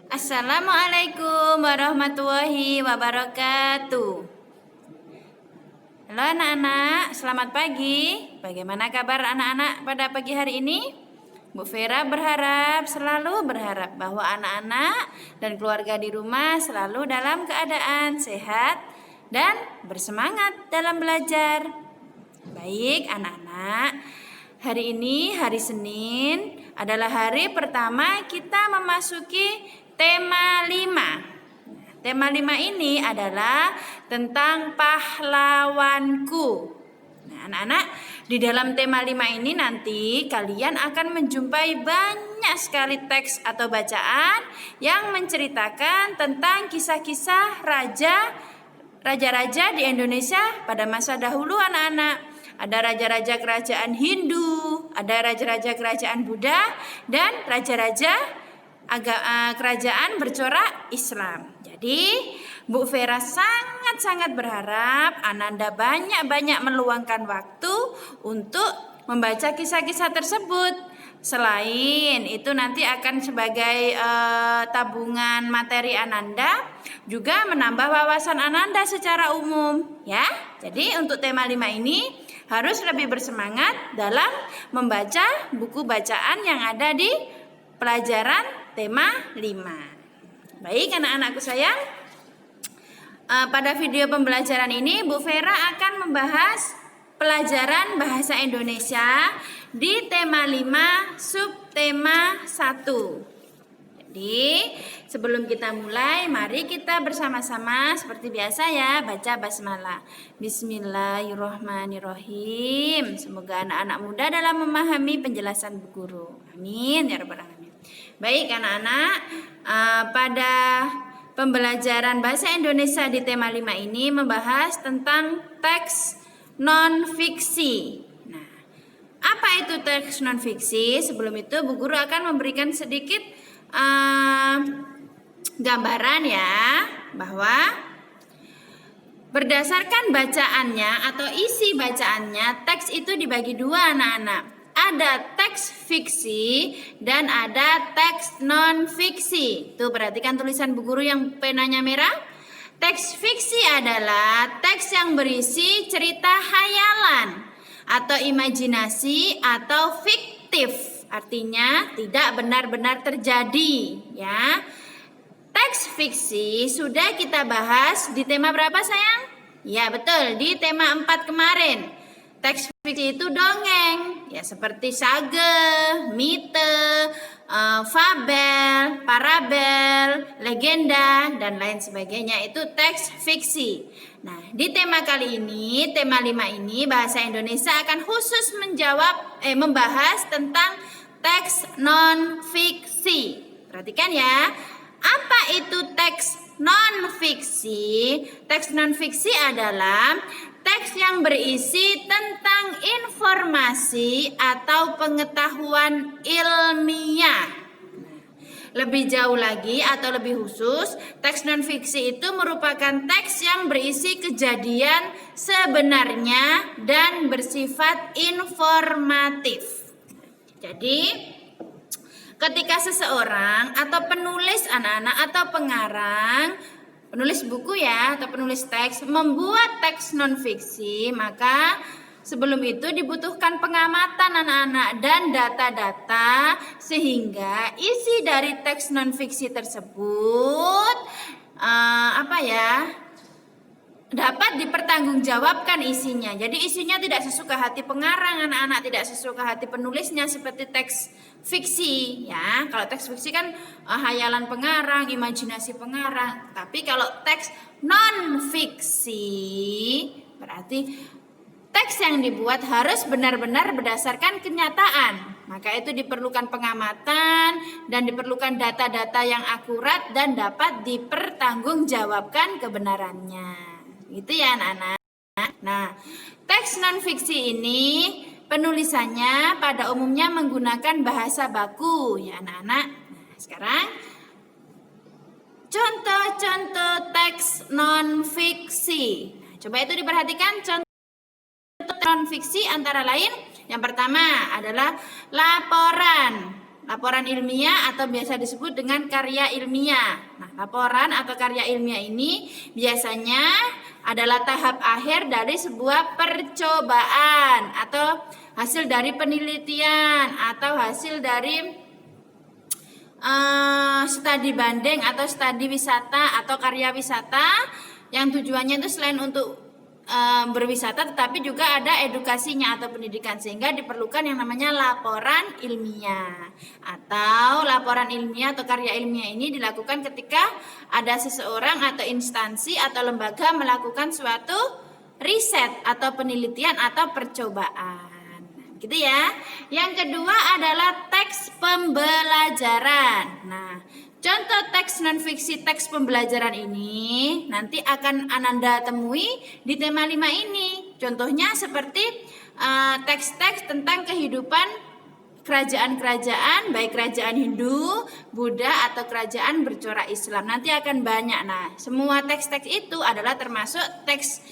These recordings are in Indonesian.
Assalamualaikum warahmatullahi wabarakatuh. Halo anak-anak, selamat pagi. Bagaimana kabar anak-anak pada pagi hari ini? Bu Vera selalu berharap bahwa anak-anak dan keluarga di rumah selalu dalam keadaan sehat dan bersemangat dalam belajar. Baik anak-anak, hari ini hari Senin adalah hari pertama kita memasuki tema 5. Tema 5 ini adalah tentang pahlawanku. Nah, anak-anak, di dalam tema 5 ini nanti kalian akan menjumpai banyak sekali teks atau bacaan yang menceritakan tentang kisah-kisah raja-raja di Indonesia pada masa dahulu anak-anak. Ada raja-raja kerajaan Hindu, ada raja-raja kerajaan Buddha, dan raja-raja kerajaan bercorak Islam. Jadi Bu Vera sangat-sangat berharap Ananda banyak-banyak meluangkan waktu untuk membaca kisah-kisah tersebut. Selain itu nanti akan sebagai tabungan materi Ananda, juga menambah wawasan Ananda secara umum ya. Jadi untuk tema 5 ini harus lebih bersemangat dalam membaca buku bacaan yang ada di pelajaran tema 5. Baik anak-anakku sayang, pada video pembelajaran ini Bu Vera akan membahas pelajaran bahasa Indonesia di tema 5 subtema 1. Jadi sebelum kita mulai, mari kita bersama-sama seperti biasa ya baca basmalah. Bismillahirrohmanirrohim. Semoga anak-anak mudah dalam memahami penjelasan Bu Guru. Amin ya rabbal alamin. Baik anak-anak, pada pembelajaran bahasa Indonesia di tema 5 ini membahas tentang teks non-fiksi. Nah, apa itu teks non-fiksi? Sebelum itu Bu Guru akan memberikan sedikit gambaran ya, bahwa berdasarkan bacaannya atau isi bacaannya, teks itu dibagi dua anak-anak. Ada teks fiksi dan ada teks non-fiksi. Tuh perhatikan tulisan Bu Guru yang penanya merah. Teks fiksi adalah teks yang berisi cerita hayalan atau imajinasi atau fiktif. Artinya tidak benar-benar terjadi ya. Teks fiksi sudah kita bahas di tema berapa sayang? Ya betul, di tema 4 kemarin. Teks fiksi itu dongeng ya, seperti sage, mite, fabel, parabel, legenda dan lain sebagainya, itu teks fiksi. Nah, di tema kali ini, tema 5 ini bahasa Indonesia akan khusus membahas tentang teks non-fiksi. Perhatikan ya, apa itu teks non-fiksi? Teks non-fiksi adalah teks yang berisi tentang informasi atau pengetahuan ilmiah. Lebih jauh lagi atau lebih khusus, teks non-fiksi itu merupakan teks yang berisi kejadian sebenarnya dan bersifat informatif. Jadi ketika seseorang atau penulis anak-anak atau pengarang, penulis buku ya atau penulis teks membuat teks non-fiksi, maka sebelum itu dibutuhkan pengamatan anak-anak dan data-data sehingga isi dari teks non-fiksi tersebut dapat dipertanggungjawabkan isinya. Jadi isinya tidak sesuka hati pengarang anak-anak, tidak sesuka hati penulisnya seperti teks fiksi ya. Kalau teks fiksi kan hayalan pengarang, imajinasi pengarang. Tapi kalau teks non-fiksi berarti teks yang dibuat harus benar-benar berdasarkan kenyataan. Maka itu diperlukan pengamatan dan diperlukan data-data yang akurat dan dapat dipertanggungjawabkan kebenarannya. Gitu ya anak-anak. Nah, teks non-fiksi ini penulisannya pada umumnya menggunakan bahasa baku ya anak-anak. Nah, sekarang contoh-contoh teks non-fiksi. Nah, coba itu diperhatikan contoh non-fiksi antara lain. Yang pertama adalah laporan. laporan ilmiah atau biasa disebut dengan karya ilmiah. Nah, laporan atau karya ilmiah ini biasanya adalah tahap akhir dari sebuah percobaan atau hasil dari penelitian atau hasil dari studi banding atau studi wisata atau karya wisata yang tujuannya itu selain untuk berwisata tetapi juga ada edukasinya atau pendidikan, sehingga diperlukan yang namanya laporan ilmiah. Atau laporan ilmiah atau karya ilmiah ini dilakukan ketika ada seseorang atau instansi atau lembaga melakukan suatu riset atau penelitian atau percobaan. Gitu ya. Yang kedua adalah teks pembelajaran. Nah, contoh teks non-fiksi teks pembelajaran ini nanti akan Ananda temui di tema 5 ini. Contohnya seperti teks-teks tentang kehidupan kerajaan-kerajaan, baik kerajaan Hindu, Buddha, atau kerajaan bercorak Islam. Nanti akan banyak. Nah, semua teks-teks itu adalah termasuk teks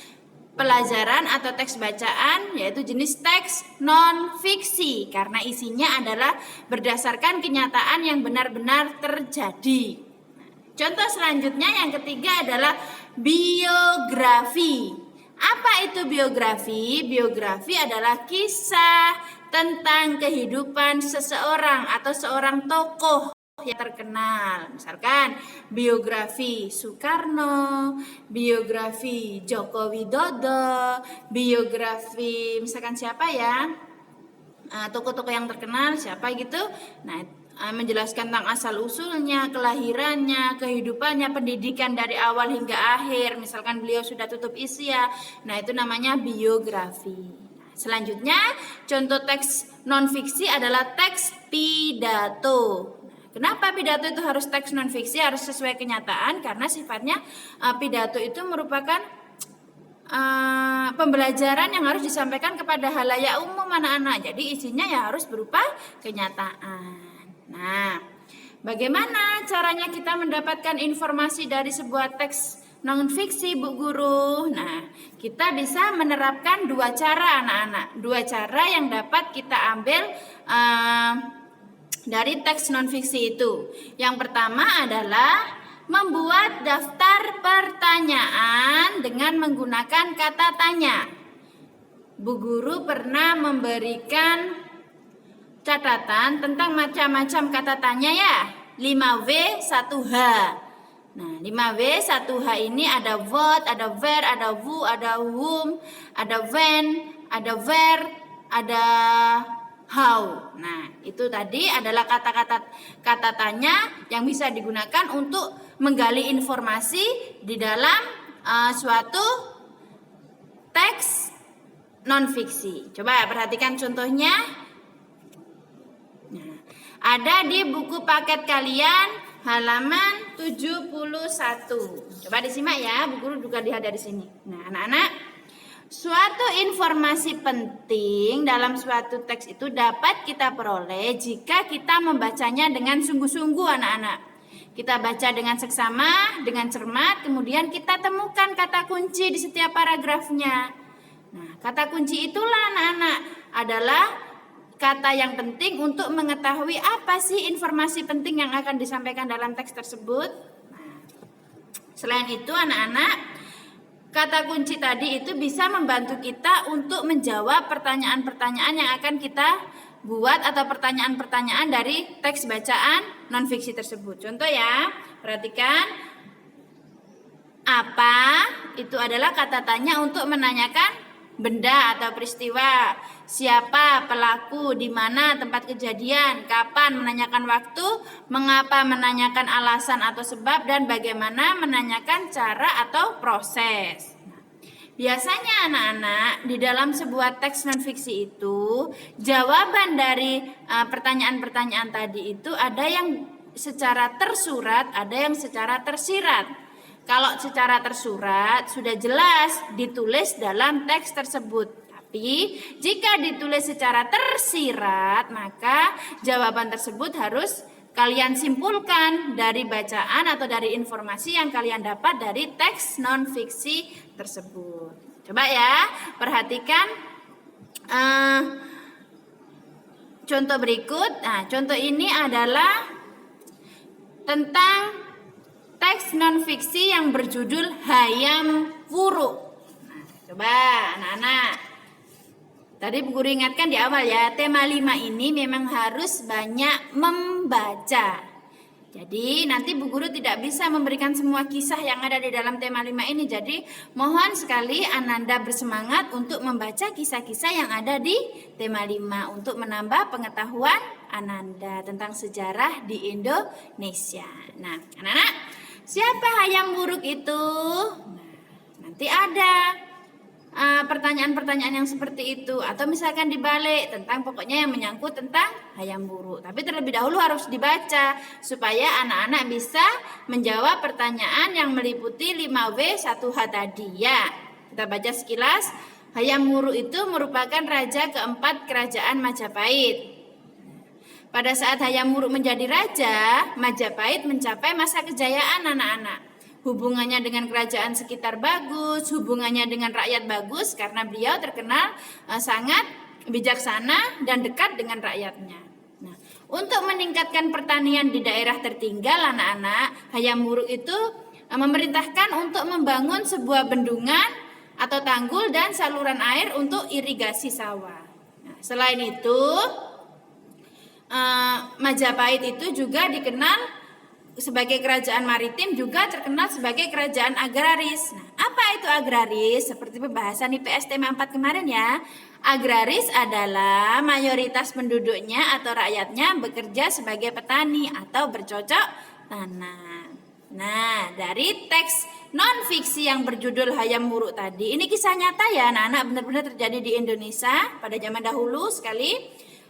pelajaran atau teks bacaan, yaitu jenis teks non-fiksi karena isinya adalah berdasarkan kenyataan yang benar-benar terjadi. Contoh selanjutnya yang ketiga adalah biografi. Apa itu biografi? Biografi adalah kisah tentang kehidupan seseorang atau seorang tokoh yang terkenal. Misalkan biografi Soekarno, biografi Joko Widodo, biografi misalkan siapa ya, tokoh-tokoh yang terkenal siapa gitu. Nah, menjelaskan tentang asal usulnya, kelahirannya, kehidupannya, pendidikan dari awal hingga akhir. Misalkan beliau sudah tutup usia, nah itu namanya biografi. Selanjutnya, contoh teks non-fiksi adalah teks pidato. Kenapa pidato itu harus teks non-fiksi, harus sesuai kenyataan? Karena sifatnya pidato itu merupakan pembelajaran yang harus disampaikan kepada halayak umum anak-anak. Jadi isinya ya harus berupa kenyataan. Nah, bagaimana caranya kita mendapatkan informasi dari sebuah teks non-fiksi, Bu Guru? Nah, kita bisa menerapkan 2 cara anak-anak. 2 cara yang dapat kita ambil dari teks non-fiksi itu. Yang pertama adalah membuat daftar pertanyaan dengan menggunakan kata tanya. Bu Guru pernah memberikan catatan tentang macam-macam kata tanya ya. 5W 1H. Nah, 5W 1H ini ada what, ada where, ada who, ada whom, ada when, ada where, ada how. Nah, itu tadi adalah kata tanya yang bisa digunakan untuk menggali informasi di dalam suatu teks non-fiksi. Coba perhatikan contohnya. Nah, ada di buku paket kalian halaman 71. Coba disimak ya, Bu Guru juga lihat dari sini. Nah, anak-anak, suatu informasi penting dalam suatu teks itu dapat kita peroleh jika kita membacanya dengan sungguh-sungguh anak-anak. Kita baca dengan seksama, dengan cermat, kemudian kita temukan kata kunci di setiap paragrafnya. Nah, kata kunci itulah anak-anak adalah kata yang penting untuk mengetahui apa sih informasi penting yang akan disampaikan dalam teks tersebut. Nah, selain itu anak-anak, kata kunci tadi itu bisa membantu kita untuk menjawab pertanyaan-pertanyaan yang akan kita buat atau pertanyaan-pertanyaan dari teks bacaan non-fiksi tersebut. Contoh ya, perhatikan. Apa itu adalah kata tanya untuk menanyakan benda atau peristiwa. Siapa pelaku, di mana tempat kejadian, kapan menanyakan waktu, mengapa menanyakan alasan atau sebab, dan bagaimana menanyakan cara atau proses. Biasanya anak-anak di dalam sebuah teks non-fiksi itu jawaban dari pertanyaan-pertanyaan tadi itu ada yang secara tersurat, ada yang secara tersirat. Kalau secara tersurat sudah jelas ditulis dalam teks tersebut. Tapi jika ditulis secara tersirat, maka jawaban tersebut harus kalian simpulkan dari bacaan atau dari informasi yang kalian dapat dari teks non-fiksi tersebut. Coba ya, perhatikan contoh berikut. Nah, contoh ini adalah tentang teks non-fiksi yang berjudul Hayam Wuruk. Nah, coba anak-anak. Tadi Bu Guru ingatkan di awal ya, tema 5 ini memang harus banyak membaca. Jadi nanti Bu Guru tidak bisa memberikan semua kisah yang ada di dalam tema 5 ini. Jadi mohon sekali Ananda bersemangat untuk membaca kisah-kisah yang ada di tema 5 untuk menambah pengetahuan Ananda tentang sejarah di Indonesia. Nah, anak-anak, siapa Hayam Wuruk itu? Nah, nanti ada pertanyaan-pertanyaan yang seperti itu, atau misalkan dibalik tentang pokoknya yang menyangkut tentang Hayam Wuruk. Tapi terlebih dahulu harus dibaca supaya anak-anak bisa menjawab pertanyaan yang meliputi 5W1H tadi ya. Kita baca sekilas. Hayam Wuruk itu merupakan raja keempat kerajaan Majapahit. Pada saat Hayam Wuruk menjadi raja, Majapahit mencapai masa kejayaan anak-anak. Hubungannya dengan kerajaan sekitar bagus, hubungannya dengan rakyat bagus karena beliau terkenal sangat bijaksana dan dekat dengan rakyatnya. Nah, untuk meningkatkan pertanian di daerah tertinggal anak-anak, Hayam Wuruk itu memerintahkan untuk membangun sebuah bendungan atau tanggul dan saluran air untuk irigasi sawah. Nah, selain itu, Majapahit itu juga dikenal sebagai kerajaan maritim, juga terkenal sebagai kerajaan agraris. Nah, apa itu agraris? Seperti pembahasan IPS tema 4 kemarin ya. Agraris adalah mayoritas penduduknya atau rakyatnya bekerja sebagai petani atau bercocok tanam. Nah, dari teks non-fiksi yang berjudul Hayam Wuruk tadi, ini kisah nyata ya anak-anak, benar-benar terjadi di Indonesia pada zaman dahulu sekali.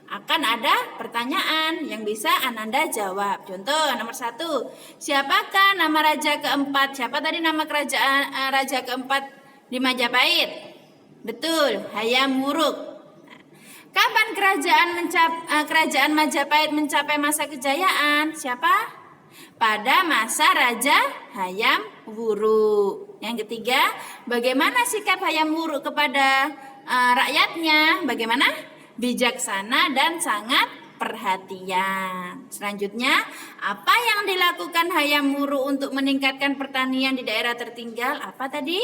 Akan ada pertanyaan yang bisa Ananda jawab. Contoh nomor 1, siapakah nama raja keempat? Siapa tadi nama kerajaan raja keempat di Majapahit? Betul, Hayam Wuruk. Nah, kapan kerajaan Majapahit mencapai masa kejayaan? Siapa? Pada masa Raja Hayam Wuruk. Yang ketiga, bagaimana sikap Hayam Wuruk kepada rakyatnya? Bagaimana? Bijaksana dan sangat perhatian. Selanjutnya, apa yang dilakukan Hayam Wuruk untuk meningkatkan pertanian di daerah tertinggal? Apa tadi?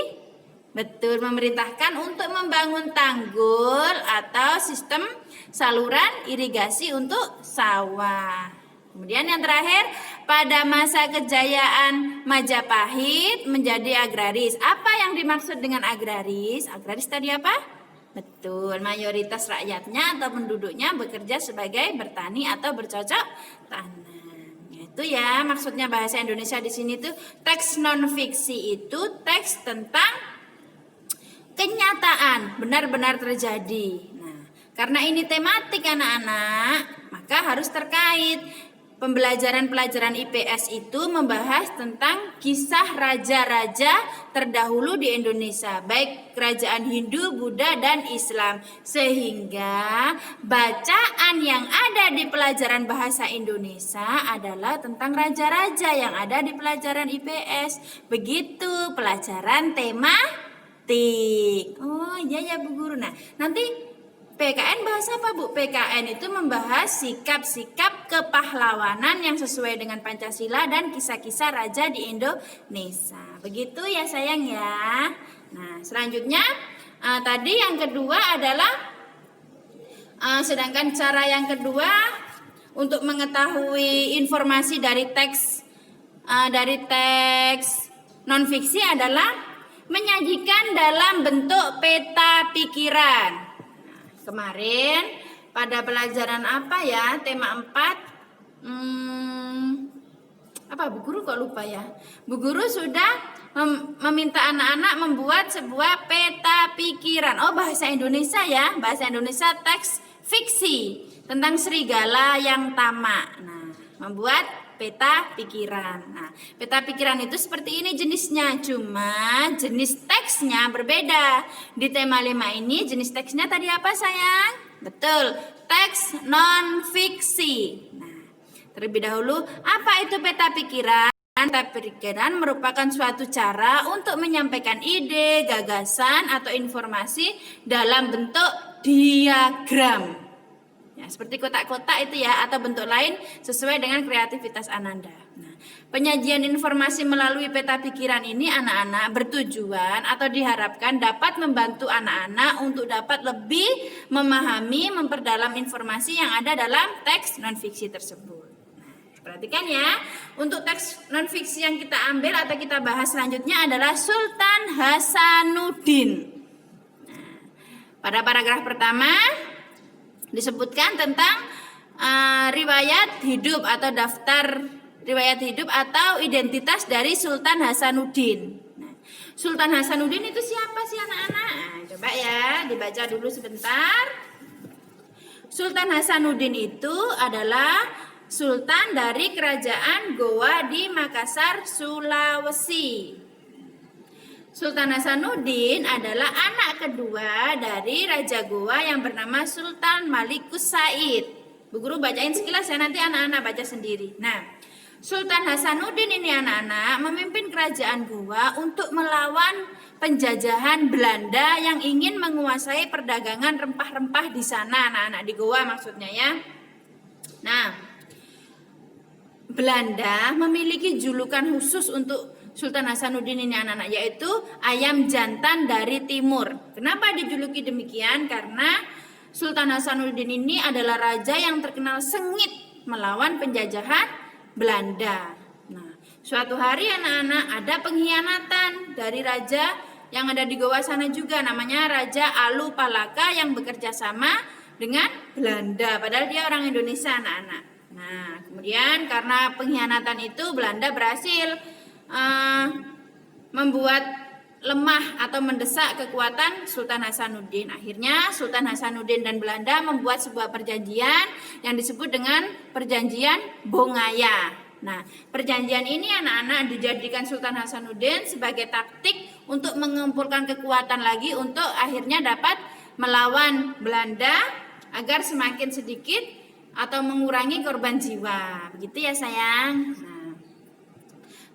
Betul, memerintahkan untuk membangun tanggul atau sistem saluran irigasi untuk sawah. Kemudian yang terakhir, pada masa kejayaan Majapahit menjadi agraris. Apa yang dimaksud dengan agraris? Agraris tadi apa? Betul, mayoritas rakyatnya atau penduduknya bekerja sebagai bertani atau bercocok tanam. Itu ya maksudnya bahasa Indonesia di sini tuh teks non-fiksi itu teks tentang kenyataan, benar-benar terjadi. Nah, karena ini tematik anak-anak, maka harus terkait. Pembelajaran-pelajaran IPS itu membahas tentang kisah raja-raja terdahulu di Indonesia, baik kerajaan Hindu, Buddha, dan Islam. Sehingga bacaan yang ada di pelajaran bahasa Indonesia adalah tentang raja-raja yang ada di pelajaran IPS. Begitu pelajaran tematik. Oh iya ya Bu Guru. Nah, nanti PKN bahasa apa Bu? PKN itu membahas sikap-sikap kepahlawanan yang sesuai dengan Pancasila dan kisah-kisah raja di Indonesia. Begitu ya sayang ya. Nah selanjutnya tadi yang kedua adalah sedangkan cara yang kedua untuk mengetahui informasi dari teks non-fiksi adalah menyajikan dalam bentuk peta pikiran. Kemarin pada pelajaran apa ya, tema 4 apa Bu Guru kok lupa ya. Bu Guru sudah meminta anak-anak membuat sebuah peta pikiran. Oh bahasa Indonesia ya, bahasa Indonesia teks fiksi tentang serigala yang tamak. Nah membuat peta pikiran. Nah, peta pikiran itu seperti ini jenisnya, cuma jenis teksnya berbeda. Di tema 5 ini jenis teksnya tadi apa sayang? Betul, teks non-fiksi. Nah, terlebih dahulu, apa itu peta pikiran? Peta pikiran merupakan suatu cara untuk menyampaikan ide, gagasan, atau informasi dalam bentuk diagram. Ya, seperti kotak-kotak itu ya, atau bentuk lain sesuai dengan kreativitas Ananda. Nah, penyajian informasi melalui peta pikiran ini anak-anak bertujuan atau diharapkan dapat membantu anak-anak untuk dapat lebih memahami, memperdalam informasi yang ada dalam teks non-fiksi tersebut. Nah, perhatikan ya, untuk teks non-fiksi yang kita ambil atau kita bahas selanjutnya adalah Sultan Hasanuddin. Nah, pada paragraf pertama disebutkan tentang riwayat hidup atau daftar riwayat hidup atau identitas dari Sultan Hasanuddin. Nah, Sultan Hasanuddin itu siapa sih anak-anak? Nah, coba ya dibaca dulu sebentar. Sultan Hasanuddin itu adalah Sultan dari Kerajaan Gowa di Makassar, Sulawesi. Sultan Hasanuddin adalah anak kedua dari Raja Gowa yang bernama Sultan Malikus Said. Bu Guru bacain sekilas ya, nanti anak-anak baca sendiri. Nah, Sultan Hasanuddin ini anak-anak memimpin kerajaan Gowa untuk melawan penjajahan Belanda yang ingin menguasai perdagangan rempah-rempah di sana, anak-anak di Gowa maksudnya ya. Nah, Belanda memiliki julukan khusus untuk Sultan Hasanuddin ini anak-anak, yaitu ayam jantan dari timur. Kenapa dijuluki demikian? Karena Sultan Hasanuddin ini adalah raja yang terkenal sengit melawan penjajahan Belanda. Nah, suatu hari anak-anak ada pengkhianatan dari raja yang ada di Gowa sana juga, namanya Raja Alu Palaka yang bekerja sama dengan Belanda, padahal dia orang Indonesia anak-anak. Nah, kemudian karena pengkhianatan itu Belanda berhasil membuat lemah atau mendesak kekuatan Sultan Hasanuddin. Akhirnya Sultan Hasanuddin dan Belanda membuat sebuah perjanjian yang disebut dengan Perjanjian Bongaya. Nah, perjanjian ini anak-anak dijadikan Sultan Hasanuddin sebagai taktik untuk mengumpulkan kekuatan lagi untuk akhirnya dapat melawan Belanda agar semakin sedikit atau mengurangi korban jiwa. Begitu ya sayang. Nah,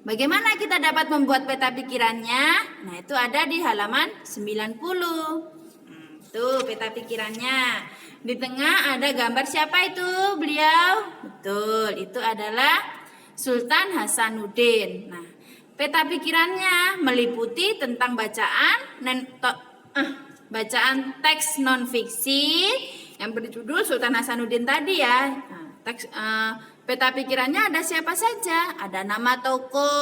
bagaimana kita dapat membuat peta pikirannya? Nah, itu ada di halaman 90. Tuh peta pikirannya. Di tengah ada gambar siapa itu beliau? Betul, itu adalah Sultan Hasanuddin. Nah, peta pikirannya meliputi tentang bacaan teks non-fiksi yang berjudul Sultan Hasanuddin tadi ya. Nah, peta pikirannya ada siapa saja? Ada nama toko.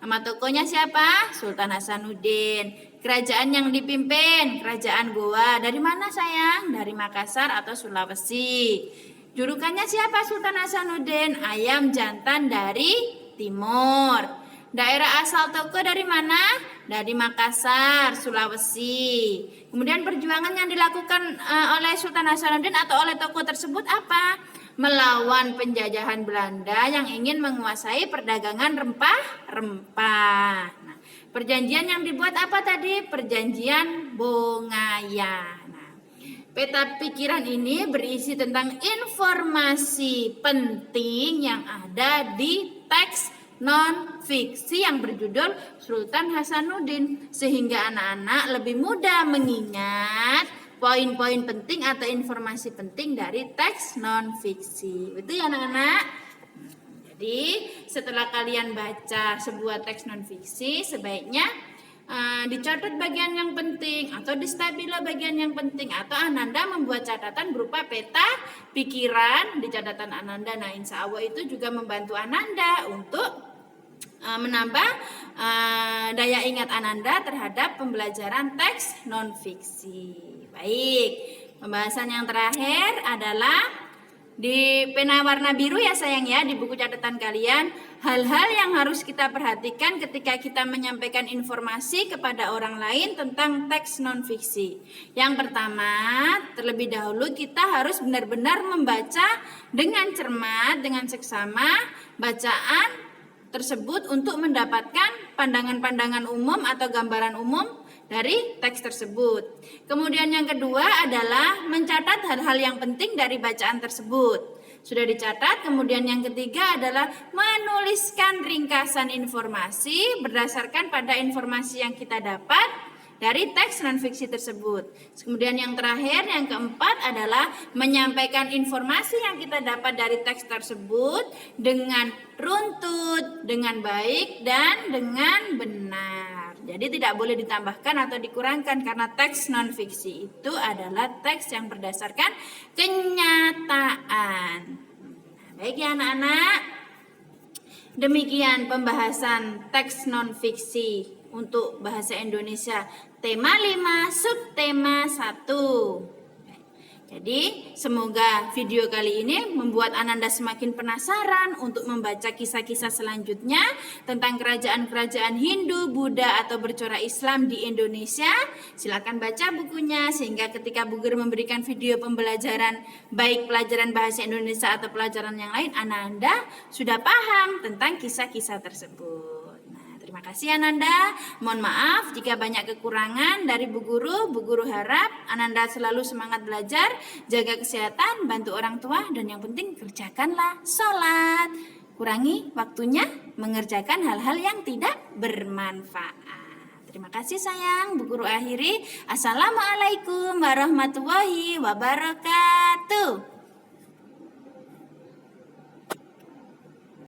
Nama tokonya siapa? Sultan Hasanuddin. Kerajaan yang dipimpin, Kerajaan Gowa. Dari mana sayang? Dari Makassar atau Sulawesi. Julukannya siapa Sultan Hasanuddin? Ayam jantan dari timur. Daerah asal toko dari mana? Dari Makassar, Sulawesi. Kemudian perjuangan yang dilakukan oleh Sultan Hasanuddin atau oleh toko tersebut apa? Melawan penjajahan Belanda yang ingin menguasai perdagangan rempah-rempah. Nah, perjanjian yang dibuat apa tadi? Perjanjian Bongaya. Nah, peta pikiran ini berisi tentang informasi penting yang ada di teks non-fiksi yang berjudul Sultan Hasanuddin, sehingga anak-anak lebih mudah mengingat poin-poin penting atau informasi penting dari teks non-fiksi. Itu ya anak-anak. Jadi setelah kalian baca sebuah teks non-fiksi, sebaiknya dicatat bagian yang penting atau di stabilo bagian yang penting, atau Ananda membuat catatan berupa peta pikiran di catatan Ananda. Nah, insya Allah itu juga membantu Ananda untuk menambah daya ingat Ananda terhadap pembelajaran teks non-fiksi. Baik, pembahasan yang terakhir adalah di pena warna biru ya sayang ya, di buku catatan kalian, hal-hal yang harus kita perhatikan ketika kita menyampaikan informasi kepada orang lain tentang teks non-fiksi. Yang pertama, terlebih dahulu kita harus benar-benar membaca dengan cermat, dengan seksama bacaan tersebut untuk mendapatkan pandangan-pandangan umum atau gambaran umum dari teks tersebut. Kemudian yang kedua adalah mencatat hal-hal yang penting dari bacaan tersebut. Sudah dicatat. Kemudian yang ketiga adalah menuliskan ringkasan informasi berdasarkan pada informasi yang kita dapat dari teks non-fiksi tersebut. Kemudian yang terakhir, yang keempat adalah menyampaikan informasi yang kita dapat dari teks tersebut dengan runtut, dengan baik, dan dengan benar. Jadi tidak boleh ditambahkan atau dikurangkan karena teks non-fiksi itu adalah teks yang berdasarkan kenyataan. Baik ya anak-anak. Demikian pembahasan teks non-fiksi untuk bahasa Indonesia tema 5 subtema 1. Jadi semoga video kali ini membuat Ananda semakin penasaran untuk membaca kisah-kisah selanjutnya tentang kerajaan-kerajaan Hindu, Buddha atau bercorak Islam di Indonesia. Silakan baca bukunya sehingga ketika Bu Guru memberikan video pembelajaran baik pelajaran bahasa Indonesia atau pelajaran yang lain, Ananda sudah paham tentang kisah-kisah tersebut. Terima kasih Ananda. Mohon maaf jika banyak kekurangan dari Bu Guru harap Ananda selalu semangat belajar, jaga kesehatan, bantu orang tua, dan yang penting kerjakanlah sholat. Kurangi waktunya mengerjakan hal-hal yang tidak bermanfaat. Terima kasih sayang. Bu Guru akhiri. Assalamualaikum warahmatullahi wabarakatuh.